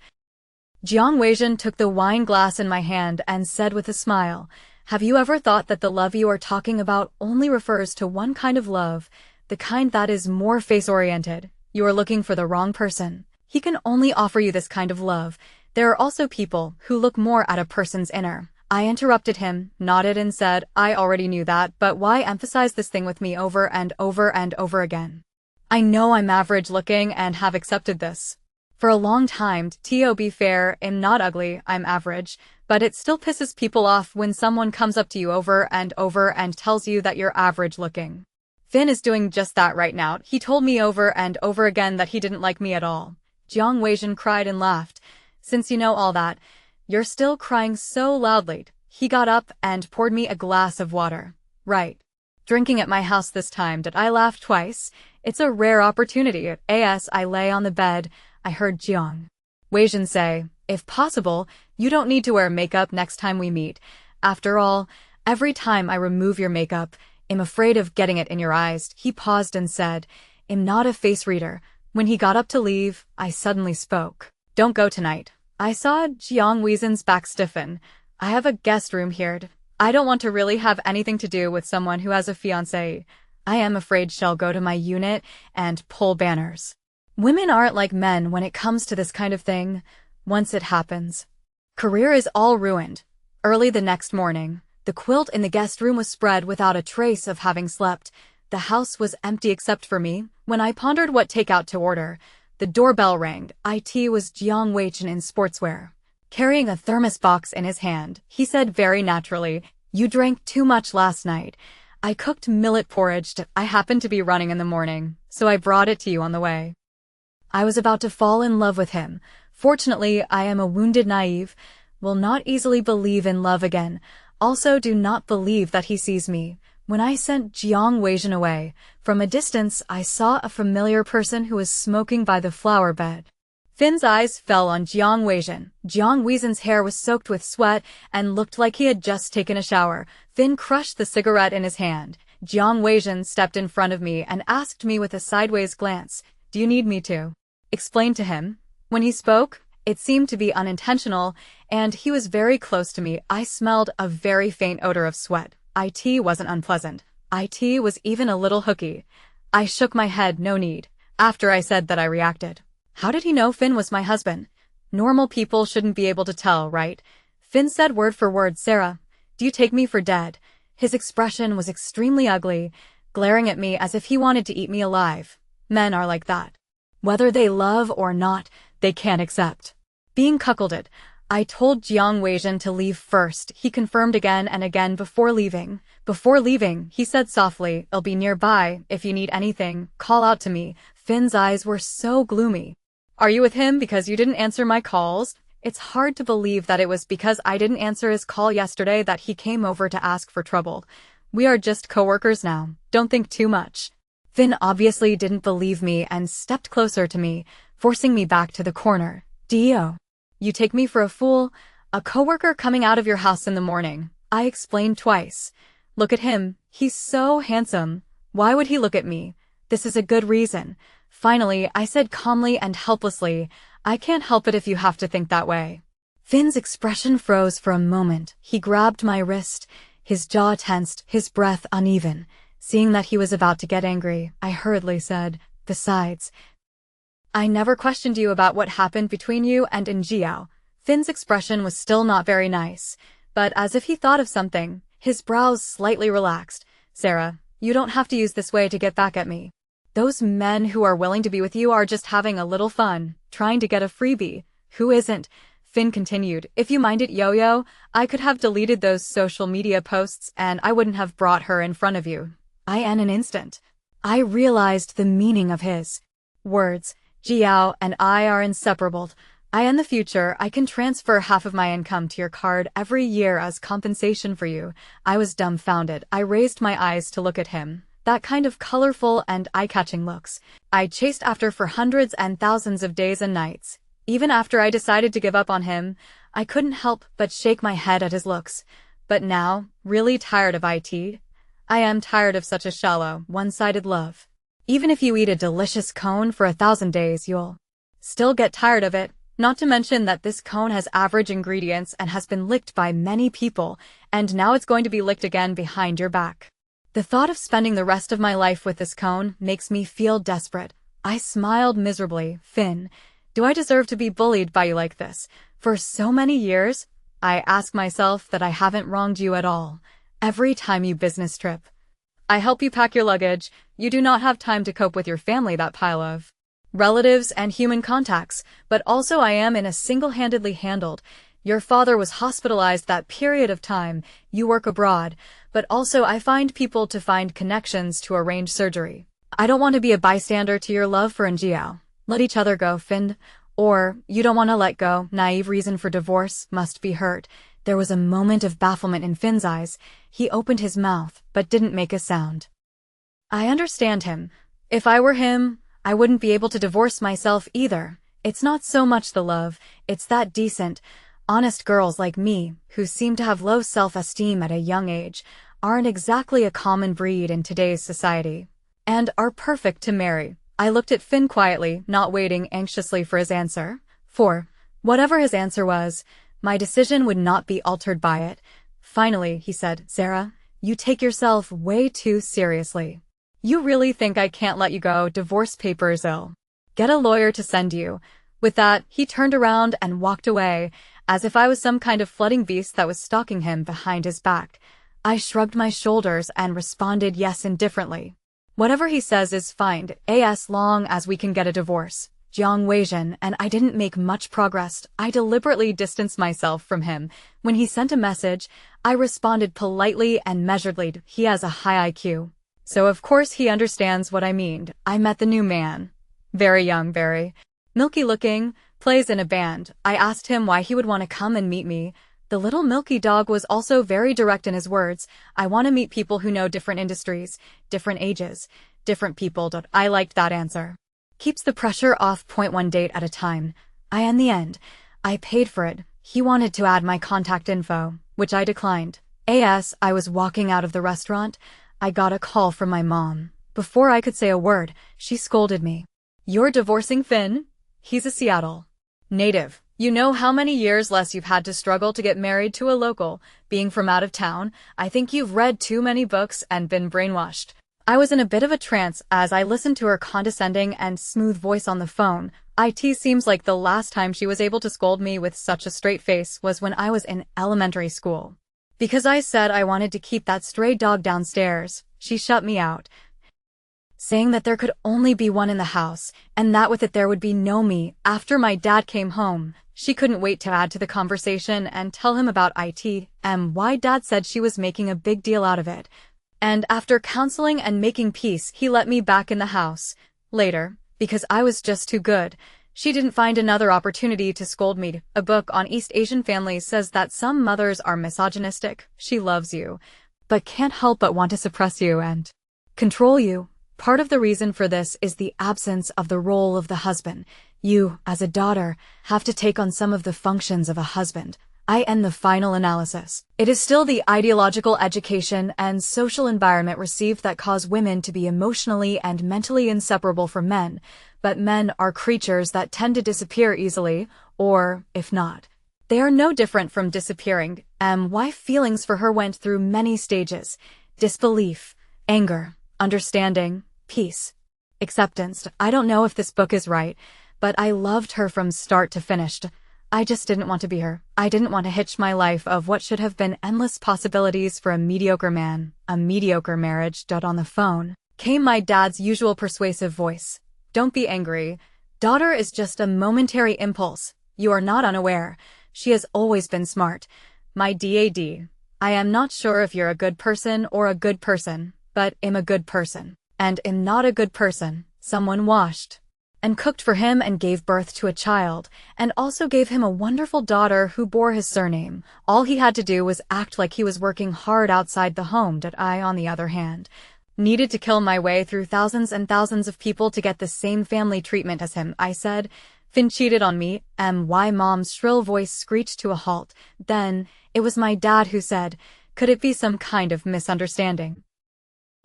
Jiang Weijin took the wine glass in my hand and said with a smile, "Have you ever thought that the love you are talking about only refers to one kind of love, the kind that is more face-oriented? You are looking for the wrong person. He can only offer you this kind of love. There are also people who look more at a person's inner." I interrupted him, nodded and said, "I already knew that, but why emphasize this thing with me over and over and over again? I know I'm average looking and have accepted this for a long time. To be fair, I'm not ugly, I'm average, but it still pisses people off when someone comes up to you over and tells you that you're average looking. Finn is doing just that right now. He told me over and over again that he didn't like me at all." Jiang Weijin cried and laughed. "Since you know all that, you're still crying so loudly." He got up and poured me a glass of water. "Right. Drinking at my house this time." Did I laugh twice? It's a rare opportunity. As I lay on the bed, I heard Jiang Weijin say, "If possible, you don't need to wear makeup next time we meet. After all, every time I remove your makeup, I'm afraid of getting it in your eyes." He paused and said, "I'm not a face reader." When he got up to leave, I suddenly spoke. "Don't go tonight." I saw Jiang Weijin's back stiffen. "I have a guest room here. I don't want to really have anything to do with someone who has a fiancé. I am afraid she'll go to my unit and pull banners. Women aren't like men when it comes to this kind of thing. Once it happens, career is all ruined." Early the next morning, the quilt in the guest room was spread without a trace of having slept. The house was empty except for me. When I pondered what takeout to order, the doorbell rang. It was Jiang Weijin in sportswear, carrying a thermos box in his hand. He said very naturally, "You drank too much last night. I cooked millet porridge. I happened to be running in the morning, so I brought it to you on the way." I was about to fall in love with him. Fortunately, I am a wounded naive, will not easily believe in love again. Also do not believe that he sees me. When I sent Jiang Weijin away, from a distance I saw a familiar person who was smoking by the flower bed. Finn's eyes fell on Jiang Weijin. Jiang Weijin's hair was soaked with sweat and looked like he had just taken a shower. Finn crushed the cigarette in his hand. Jiang Weijin stepped in front of me and asked me with a sideways glance, "Do you need me to explain to him?" When he spoke, it seemed to be unintentional, and he was very close to me. I smelled a very faint odor of sweat. It wasn't unpleasant. It was even a little hooky. I shook my head, "No need." After I said that, I reacted, "How did he know Finn was my husband? Normal people shouldn't be able to tell, right?" Finn said word for word, "Sarah, do you take me for dead?" His expression was extremely ugly, glaring at me as if he wanted to eat me alive. Men are like that. Whether they love or not, they can't accept being cuckolded. I told Jiang Weijin to leave first. He confirmed again and again before leaving. "Before leaving," he said softly, "I'll be nearby. If you need anything, call out to me." Finn's eyes were so gloomy. "Are you with him because you didn't answer my calls?" It's hard to believe that it was because I didn't answer his call yesterday that he came over to ask for trouble. We are just coworkers now. Don't think too much. Finn obviously didn't believe me and stepped closer to me, forcing me back to the corner. Dio. You take me for a fool? A coworker coming out of your house in the morning. I explained twice. Look at him. He's so handsome. Why would he look at me? This is a good reason. Finally, I said calmly and helplessly, I can't help it if you have to think that way. Finn's expression froze for a moment. He grabbed my wrist, his jaw tensed, his breath uneven. Seeing that he was about to get angry, I hurriedly said, besides, I never questioned you about what happened between you and Jiao. Finn's expression was still not very nice, but as if he thought of something, his brows slightly relaxed. Sarah, you don't have to use this way to get back at me. Those men who are willing to be with you are just having a little fun, trying to get a freebie. Who isn't? Finn continued, if you mind it, Yo-Yo, I could have deleted those social media posts and I wouldn't have brought her in front of you. In an instant, I realized the meaning of his words. Jiao and I are inseparable. In the future, I can transfer half of my income to your card every year as compensation for you. I was dumbfounded. I raised my eyes to look at him. That kind of colorful and eye-catching looks I chased after for hundreds and thousands of days and nights. Even after I decided to give up on him, I couldn't help but shake my head at his looks. But now, really tired of it. I am tired of such a shallow, one-sided love. Even if you eat a delicious cone for 1,000 days, you'll still get tired of it. Not to mention that this cone has average ingredients and has been licked by many people, and now it's going to be licked again behind your back. The thought of spending the rest of my life with this cone makes me feel desperate. I smiled miserably. Finn, do I deserve to be bullied by you like this? For so many years, I ask myself that I haven't wronged you at all. Every time you business trip, I help you pack your luggage. You do not have time to cope with your family, that pile of relatives and human contacts, but also I am in a single-handedly handled. Your father was hospitalized that period of time. You work abroad, but also I find people to find connections to arrange surgery. I don't want to be a bystander to your love for Jiao. Let each other go, Finn. Or, you don't want to let go. Naive reason for divorce must be hurt. There was a moment of bafflement in Finn's eyes. He opened his mouth, but didn't make a sound. I understand him. If I were him, I wouldn't be able to divorce myself either. It's not so much the love, it's that decent, honest girls like me, who seem to have low self-esteem at a young age, aren't exactly a common breed in today's society, and are perfect to marry. I looked at Finn quietly, not waiting anxiously for his answer. For, whatever his answer was, my decision would not be altered by it. Finally, he said, Sarah, you take yourself way too seriously. You really think I can't let you go? Divorce papers, I'll get a lawyer to send you. With that, he turned around and walked away, as if I was some kind of flooding beast that was stalking him behind his back. I shrugged my shoulders and responded yes indifferently. Whatever he says is fine, as long as we can get a divorce. Jiang Weijin and I didn't make much progress. I deliberately distanced myself from him. When he sent a message, I responded politely and measuredly. He has a high IQ. So of course he understands what I mean. I met the new man. Very young, very milky looking, plays in a band. I asked him why he would want to come and meet me. The little milky dog was also very direct in his words. I want to meet people who know different industries, different ages, different people. I liked that answer. Keeps the pressure off. One date at a time. In the end, I paid for it. He wanted to add my contact info, which I declined. I was walking out of the restaurant. I got a call from my mom. Before I could say a word, she scolded me. You're divorcing Finn? He's a Seattle native. You know how many years less you've had to struggle to get married to a local. Being from out of town, I think you've read too many books and been brainwashed. I was in a bit of a trance as I listened to her condescending and smooth voice on the phone. It seems like the last time she was able to scold me with such a straight face was when I was in elementary school. Because I said I wanted to keep that stray dog downstairs, she shut me out, saying that there could only be one in the house, and that with it there would be no me. After my dad came home, she couldn't wait to add to the conversation and tell him about it, and why Dad said she was making a big deal out of it. And after counseling and making peace, he let me back in the house. Later, because I was just too good, she didn't find another opportunity to scold me. A book on East Asian families says that some mothers are misogynistic. She loves you, but can't help but want to suppress you and control you. Part of the reason for this is the absence of the role of the husband. You, as a daughter, have to take on some of the functions of a husband. I end the final analysis. It is still the ideological education and social environment received that cause women to be emotionally and mentally inseparable from men, but men are creatures that tend to disappear easily, or, if not, they are no different from disappearing. Why feelings for her went through many stages: disbelief, anger, understanding, peace, acceptance. I don't know if this book is right, but I loved her from start to finish. I just didn't want to be her. I didn't want to hitch my life of what should have been endless possibilities for a mediocre man, a mediocre marriage. On the phone came my dad's usual persuasive voice. Don't be angry. Daughter is just a momentary impulse. You are not unaware. She has always been smart. My dad. I am not sure if you're a good person or a good person, but am a good person. And am not a good person. Someone washed and cooked for him and gave birth to a child, and also gave him a wonderful daughter who bore his surname. All he had to do was act like he was working hard outside the home. I, on the other hand, needed to kill my way through thousands and thousands of people to get the same family treatment as him. I said, Finn cheated on me. My mom's shrill voice screeched to a halt. Then, it was my dad who said, could it be some kind of misunderstanding?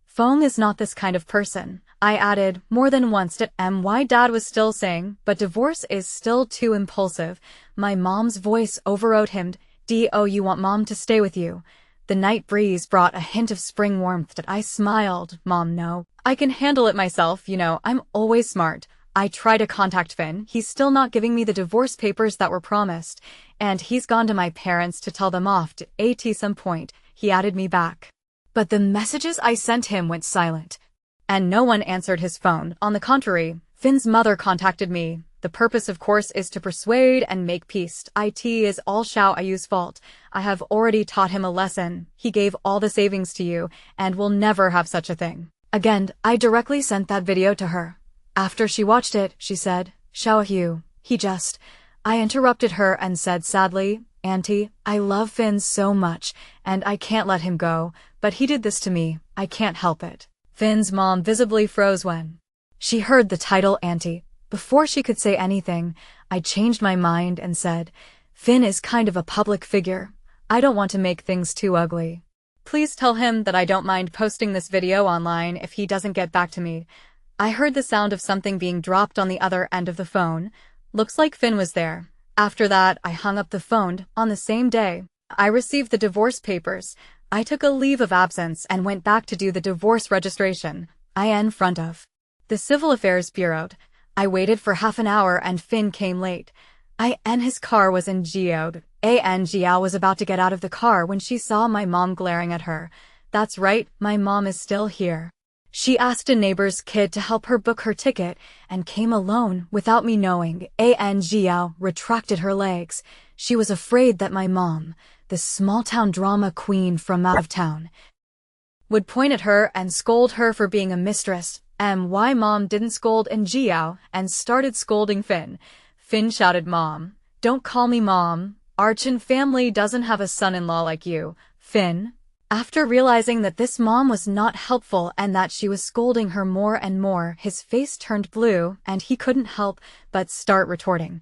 Fong is not this kind of person. I added more than once to my dad was still saying, but divorce is still too impulsive. My mom's voice overrode him. You want mom to stay with you? The night breeze brought a hint of spring warmth. I smiled. Mom, no. I can handle it myself, I'm always smart. I try to contact Finn. He's still not giving me the divorce papers that were promised, and he's gone to my parents to tell them off. At some point, he added me back. But the messages I sent him went silent, and no one answered his phone. On the contrary, Finn's mother contacted me. The purpose, of course, is to persuade and make peace. It is all Xiao Ayu's fault. I have already taught him a lesson. He gave all the savings to you, and will never have such a thing again. I directly sent that video to her. After she watched it, she said, Xiao Ayu, I interrupted her and said sadly, Auntie, I love Finn so much, and I can't let him go, but he did this to me. I can't help it. Finn's mom visibly froze when she heard the title Auntie. Before she could say anything, I changed my mind and said, Finn is kind of a public figure. I don't want to make things too ugly. Please tell him that I don't mind posting this video online if he doesn't get back to me. I heard the sound of something being dropped on the other end of the phone. Looks like Finn was there. After that, I hung up the phone. On the same day, I received the divorce papers. I took a leave of absence and went back to do the divorce registration. In front of the Civil Affairs Bureau. I waited for half an hour and Finn came late. His car was in geode. Jiao was about to get out of the car when she saw my mom glaring at her. That's right, my mom is still here. She asked a neighbor's kid to help her book her ticket and came alone without me knowing. Jiao retracted her legs. She was afraid that my mom, the small-town drama queen from out of town, would point at her and scold her for being a mistress. Why mom didn't scold Jiao and started scolding Finn. Finn shouted, Mom, don't call me mom. Archon family doesn't have a son-in-law like you, Finn. After realizing that this mom was not helpful and that she was scolding her more and more, his face turned blue and he couldn't help but start retorting.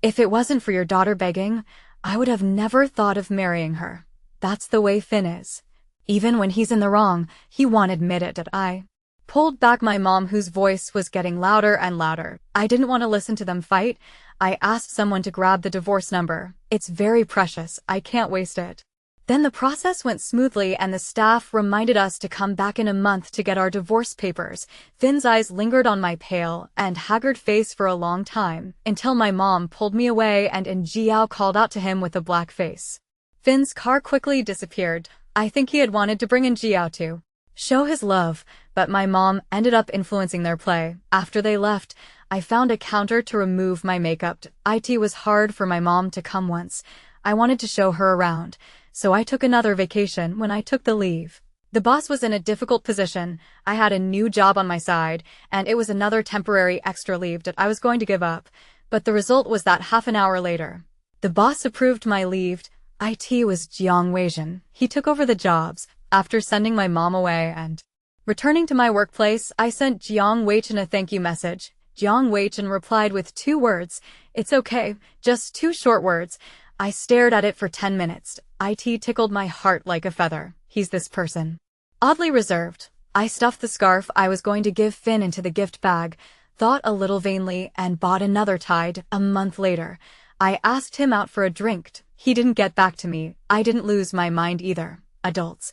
If it wasn't for your daughter begging, I would have never thought of marrying her. That's the way Finn is. Even when he's in the wrong, he won't admit it. I pulled back my mom, whose voice was getting louder and louder. I didn't want to listen to them fight. I asked someone to grab the divorce number. It's very precious. I can't waste it. Then the process went smoothly and the staff reminded us to come back in a month to get our divorce papers. Finn's eyes lingered on my pale and haggard face for a long time, until my mom pulled me away and Jiao called out to him with a black face. Finn's car quickly disappeared. I think he had wanted to bring in Jiao to show his love, but my mom ended up influencing their play. After they left, I found a counter to remove my makeup. It was hard for my mom to come once. I wanted to show her around. So I took another vacation when I took the leave. The boss was in a difficult position. I had a new job on my side, and it was another temporary extra leave that I was going to give up. But the result was that half an hour later, the boss approved my leave. It was Jiang Weijin. He took over the jobs. After sending my mom away and returning to my workplace, I sent Jiang Weichen a thank you message. Jiang Weichen replied with 2 words. It's okay, just 2 short words. I stared at it for 10 minutes. It tickled my heart like a feather. He's this person. Oddly reserved. I stuffed the scarf I was going to give Finn into the gift bag, thought a little vainly, and bought another tied. A month later, I asked him out for a drink. He didn't get back to me. I didn't lose my mind either. Adults.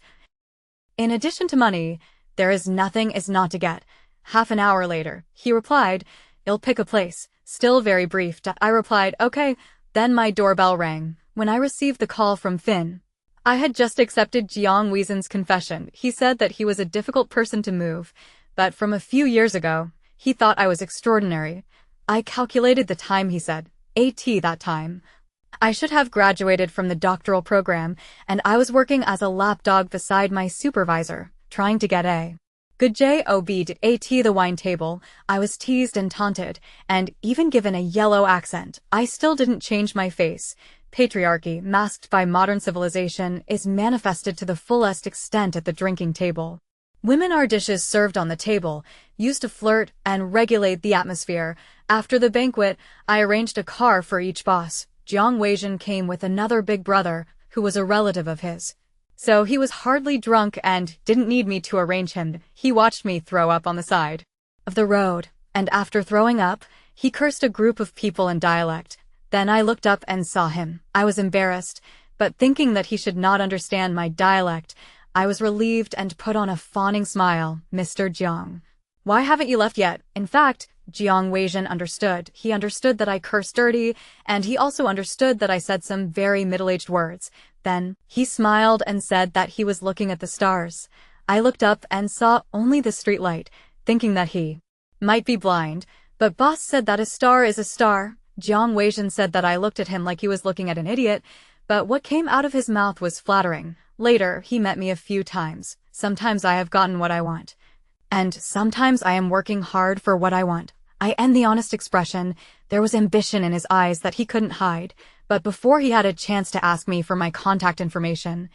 In addition to money, there is nothing is not to get. Half an hour later, he replied, "I'll pick a place." Still very brief. I replied, "Okay." Then my doorbell rang. When I received the call from Finn, I had just accepted Jiang Weizhen's confession. He said that he was a difficult person to move, but from a few years ago, he thought I was extraordinary. I calculated the time, he said. That time. I should have graduated from the doctoral program, and I was working as a lapdog beside my supervisor, trying to get a good job at the wine table. I was teased and taunted, and even given a yellow accent. I still didn't change my face. Patriarchy, masked by modern civilization, is manifested to the fullest extent at the drinking table. Women are dishes served on the table, used to flirt and regulate the atmosphere. After the banquet, I arranged a car for each boss. Jiang Weichen came with another big brother, who was a relative of his. So he was hardly drunk and didn't need me to arrange him. He watched me throw up on the side of the road, and after throwing up, he cursed a group of people in dialect. Then I looked up and saw him. I was embarrassed, but thinking that he should not understand my dialect, I was relieved and put on a fawning smile. "Mr. Jiang, why haven't you left yet?" In fact, Jiang Weichen understood. He understood that I cursed dirty, and he also understood that I said some very middle-aged words. Then, he smiled and said that he was looking at the stars. I looked up and saw only the streetlight, thinking that he might be blind, but boss said that a star is a star. Jiang Weichen said that I looked at him like he was looking at an idiot, but what came out of his mouth was flattering. Later, he met me a few times. Sometimes I have gotten what I want, and sometimes I am working hard for what I want. I end the honest expression. There was ambition in his eyes that he couldn't hide, but before he had a chance to ask me for my contact information,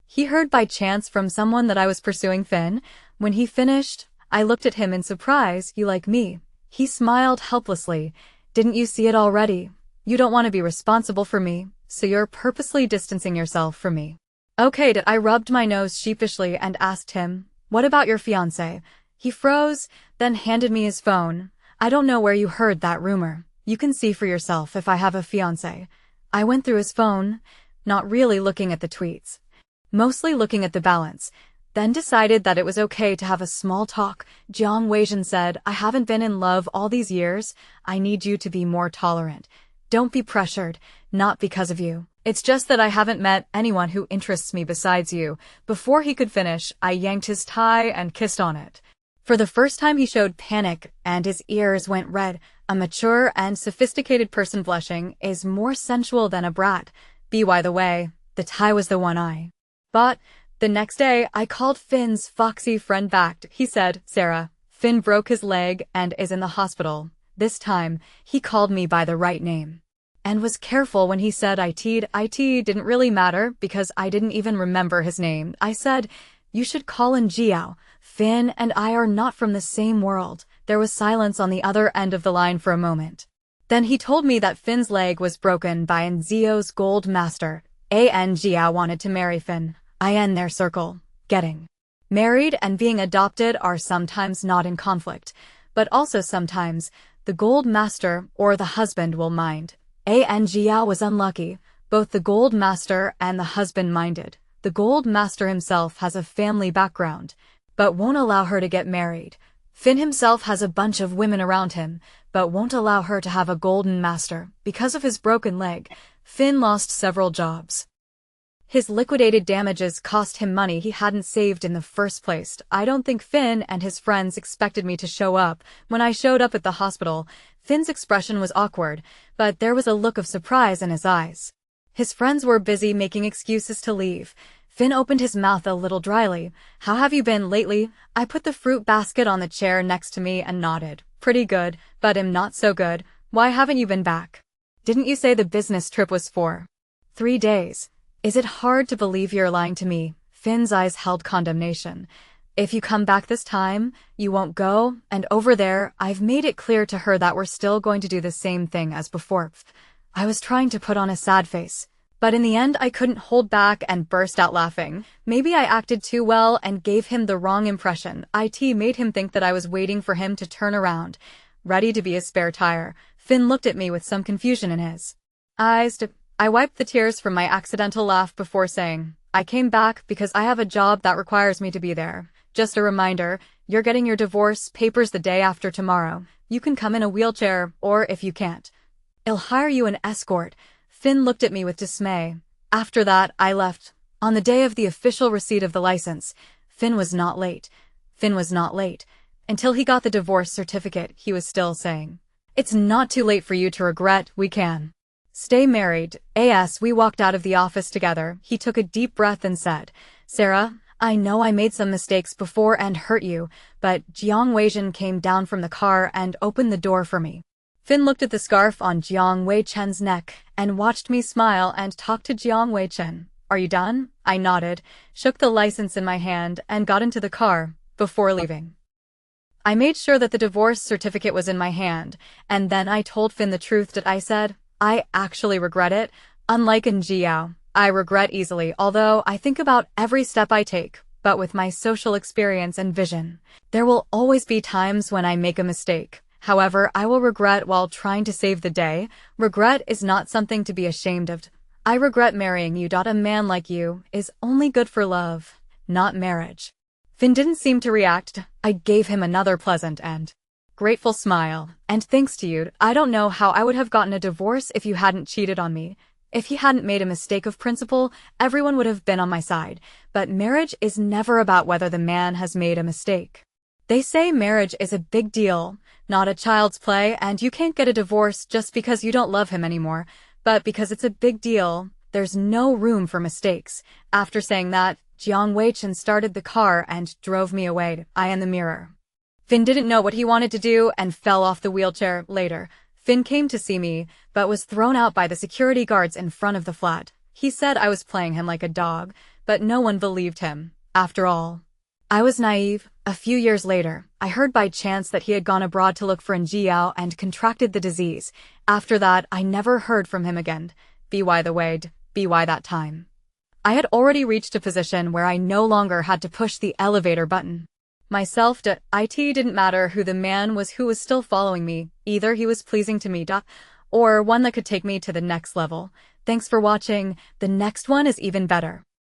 he heard by chance from someone that I was pursuing Finn. When he finished, I looked at him in surprise. "You like me?" He smiled helplessly. "Didn't you see it already? You don't want to be responsible for me, so you're purposely distancing yourself from me." Okay, I rubbed my nose sheepishly and asked him, "What about your fiancé?" He froze, then handed me his phone. "I don't know where you heard that rumor. You can see for yourself if I have a fiancé." I went through his phone, not really looking at the tweets, mostly looking at the balance, then decided that it was okay to have a small talk. Jiang Weichen said, "I haven't been in love all these years. I need you to be more tolerant. Don't be pressured, not because of you. It's just that I haven't met anyone who interests me besides you." Before he could finish, I yanked his tie and kissed on it. For the first time he showed panic, and his ears went red. A mature and sophisticated person blushing is more sensual than a brat. By the way, the tie was the one I bought. The next day, I called Finn's foxy friend back. He said, "Sarah, Finn broke his leg and is in the hospital." This time, he called me by the right name, and was careful when he said it didn't really matter because I didn't even remember his name. I said, "You should call in Jiao. Finn and I are not from the same world." There was silence on the other end of the line for a moment. Then he told me that Finn's leg was broken by an Zio's gold master. Jiao wanted to marry Finn. Their circle, getting married and being adopted are sometimes not in conflict, but also sometimes the gold master or the husband will mind. Jiao was unlucky. Both the gold master and the husband minded. The gold master himself has a family background, but won't allow her to get married. Finn himself has a bunch of women around him, but won't allow her to have a golden master. Because of his broken leg, Finn lost several jobs. His liquidated damages cost him money he hadn't saved in the first place. I don't think Finn and his friends expected me to show up. When I showed up at the hospital, Finn's expression was awkward, but there was a look of surprise in his eyes. His friends were busy making excuses to leave. Finn opened his mouth a little dryly. "How have you been lately?" I put the fruit basket on the chair next to me and nodded. "Pretty good, but I'm not so good. Why haven't you been back? Didn't you say the business trip was for 3 days? Is it hard to believe you're lying to me?" Finn's eyes held condemnation. If you come back this time, you won't go, and over there, I've made it clear to her that we're still going to do the same thing as before. I was trying to put on a sad face, but in the end I couldn't hold back and burst out laughing. Maybe I acted too well and gave him the wrong impression. It made him think that I was waiting for him to turn around, ready to be a spare tire. Finn looked at me with some confusion in his eyes. I wiped the tears from my accidental laugh before saying, I came back because I have a job that requires me to be there. Just a reminder, you're getting your divorce papers the day after tomorrow. You can come in a wheelchair, or if you can't, I'll hire you an escort. Finn looked at me with dismay. After that, I left. On the day of the official receipt of the license, Finn was not late. Until he got the divorce certificate, he was still saying, it's not too late for you to regret, we can stay married. As we walked out of the office together, he took a deep breath and said, Sarah, I know I made some mistakes before and hurt you, but Jiang Weizhen came down from the car and opened the door for me. Finn looked at the scarf on Jiang Weichen's neck and watched me smile and talk to Jiang Weichen. Are you done? I nodded, shook the license in my hand, and got into the car. Before leaving, I made sure that the divorce certificate was in my hand, and then I told Finn the truth. I said, I actually regret it. Unlike in Jiao, I regret easily, although I think about every step I take. But with my social experience and vision, there will always be times when I make a mistake. However, I will regret while trying to save the day. Regret is not something to be ashamed of. I regret marrying you. A man like you is only good for love, not marriage. Finn didn't seem to react. I gave him another pleasant and grateful smile. And thanks to you, I don't know how I would have gotten a divorce if you hadn't cheated on me. If he hadn't made a mistake of principle, everyone would have been on my side. But marriage is never about whether the man has made a mistake. They say marriage is a big deal, not a child's play, and you can't get a divorce just because you don't love him anymore, but because it's a big deal. There's no room for mistakes. After saying that, Jiang Weichen started the car and drove me away. I in the mirror. Finn didn't know what he wanted to do and fell off the wheelchair. Later, Finn came to see me, but was thrown out by the security guards in front of the flat. He said I was playing him like a dog, but no one believed him. After all, I was naive. A few years later, I heard by chance that he had gone abroad to look for Jiao and contracted the disease. After that, I never heard from him again. By the way, by that time, I had already reached a position where I no longer had to push the elevator button myself. It didn't matter who the man was who was still following me. Either he was pleasing to me, or one that could take me to the next level. Thanks for watching. The next one is even better.